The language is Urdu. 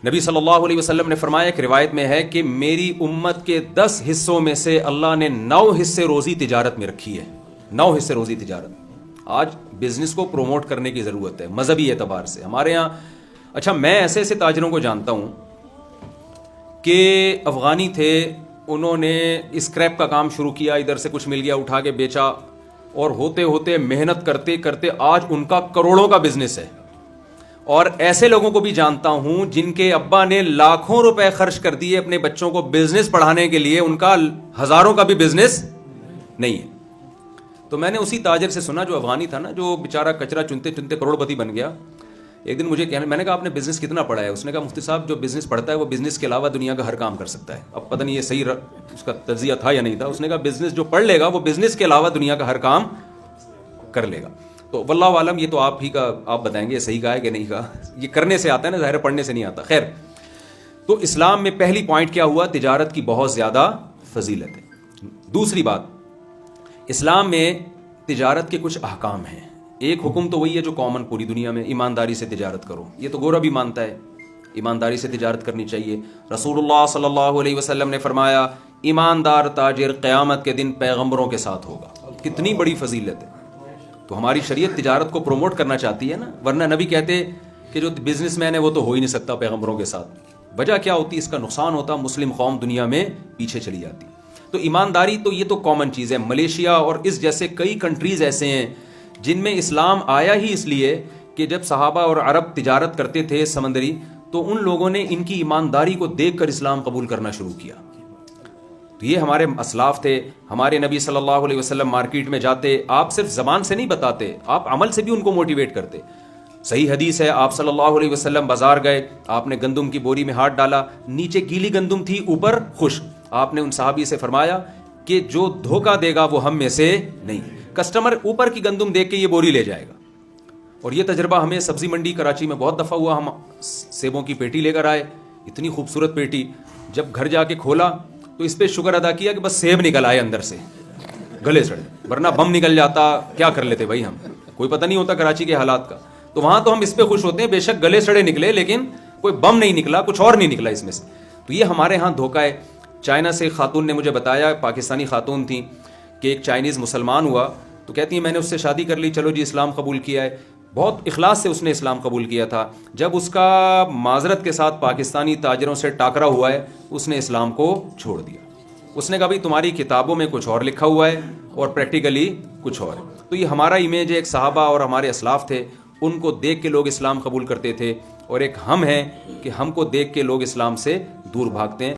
نبی صلی اللہ علیہ وسلم نے فرمایا، ایک روایت میں ہے کہ میری امت کے 10 حصوں میں سے اللہ نے 9 حصے روزی تجارت میں رکھی ہے. 9 حصے روزی تجارت. آج بزنس کو پروموٹ کرنے کی ضرورت ہے مذہبی اعتبار سے. ہمارے ہاں اچھا میں ایسے ایسے تاجروں کو جانتا ہوں کہ افغانی تھے، انہوں نے اسکریپ کا کام شروع کیا، ادھر سے کچھ مل گیا اٹھا کے بیچا، اور ہوتے ہوتے محنت کرتے کرتے آج ان کا کروڑوں کا بزنس ہے. اور ایسے لوگوں کو بھی جانتا ہوں جن کے ابا نے لاکھوں روپے خرچ کر دیے اپنے بچوں کو بزنس پڑھانے کے لیے، ان کا ہزاروں کا بھی بزنس نہیں ہے. تو میں نے اسی تاجر سے سنا جو افغانی تھا نا، جو بیچارہ کچرا چنتے چنتے کروڑ پتی بن گیا. ایک دن مجھے کہنے، میں نے کہا آپ نے بزنس کتنا پڑھا ہے؟ اس نے کہا مفتی صاحب جو بزنس پڑھتا ہے وہ بزنس کے علاوہ دنیا کا ہر کام کر سکتا ہے. اب پتہ نہیں یہ صحیح اس کا تجزیہ تھا یا نہیں تھا. اس نے کہا بزنس جو پڑھ لے گا وہ بزنس کے علاوہ دنیا کا ہر کام کر لے گا. تو واللہ عالم، یہ تو آپ ہی کا آپ بتائیں گے صحیح کہا ہے کہ نہیں کہا. یہ کرنے سے آتا ہے نا، ظاہر پڑھنے سے نہیں آتا. خیر، تو اسلام میں پہلی پوائنٹ کیا ہوا؟ تجارت کی بہت زیادہ فضیلت ہے. دوسری بات، اسلام میں تجارت کے کچھ احکام ہیں. ایک حکم تو وہی ہے جو کامن پوری دنیا میں، ایمانداری سے تجارت کرو. یہ تو گورا بھی مانتا ہے، ایمانداری سے تجارت کرنی چاہیے. رسول اللہ صلی اللہ علیہ وسلم نے فرمایا ایماندار تاجر قیامت کے دن پیغمبروں کے ساتھ ہوگا. کتنی بڑی فضیلت ہے. تو ہماری شریعت تجارت کو پروموٹ کرنا چاہتی ہے نا، ورنہ نبی کہتے کہ جو بزنس مین ہے وہ تو ہو ہی نہیں سکتا پیغمبروں کے ساتھ. وجہ کیا ہوتی؟ اس کا نقصان ہوتا، مسلم قوم دنیا میں پیچھے چلی جاتی. تو ایمانداری تو یہ تو کامن چیز ہے. ملیشیا اور اس جیسے کئی کنٹریز ایسے ہیں جن میں اسلام آیا ہی اس لیے کہ جب صحابہ اور عرب تجارت کرتے تھے سمندری، تو ان لوگوں نے ان کی ایمانداری کو دیکھ کر اسلام قبول کرنا شروع کیا. تو یہ ہمارے اسلاف تھے. ہمارے نبی صلی اللہ علیہ وسلم مارکیٹ میں جاتے، آپ صرف زبان سے نہیں بتاتے، آپ عمل سے بھی ان کو موٹیویٹ کرتے. صحیح حدیث ہے، آپ صلی اللہ علیہ وسلم بازار گئے، آپ نے گندم کی بوری میں ہاتھ ڈالا، نیچے گیلی گندم تھی اوپر خشک. آپ نے ان صحابی سے فرمایا کہ جو دھوکہ دے گا وہ ہم میں سے نہیں. کسٹمر اوپر کی گندم دیکھ کے یہ بوری لے جائے گا. اور یہ تجربہ ہمیں سبزی منڈی کراچی میں بہت دفعہ ہوا. ہم سیبوں کی پیٹی لے کر آئے، اتنی خوبصورت پیٹی، جب گھر جا کے کھولا تو اس پہ شکر ادا کیا کہ بس سیب نکل آئے اندر سے گلے سڑے، ورنہ بم نکل جاتا کیا کر لیتے بھائی. ہم کوئی پتہ نہیں ہوتا کراچی کے حالات کا. تو وہاں تو ہم اس پہ خوش ہوتے ہیں، بے شک گلے سڑے نکلے لیکن کوئی بم نہیں نکلا، کچھ اور نہیں نکلا اس میں سے. تو یہ ہمارے ہاں دھوکہ ہے. چائنا سے خاتون نے مجھے بتایا، پاکستانی خاتون تھی، کہ ایک چائنیز مسلمان ہوا تو کہتی ہیں میں نے اس سے شادی کر لی، چلو جی اسلام قبول کیا ہے. بہت اخلاص سے اس نے اسلام قبول کیا تھا. جب اس کا معذرت کے ساتھ پاکستانی تاجروں سے ٹاکرا ہوا ہے، اس نے اسلام کو چھوڑ دیا. اس نے کہا بھائی تمہاری کتابوں میں کچھ اور لکھا ہوا ہے اور پریکٹیکلی کچھ اور ہے. تو یہ ہمارا امیج ہے. ایک صحابہ اور ہمارے اسلاف تھے، ان کو دیکھ کے لوگ اسلام قبول کرتے تھے، اور ایک ہم ہیں کہ ہم کو دیکھ کے لوگ اسلام سے دور بھاگتے ہیں.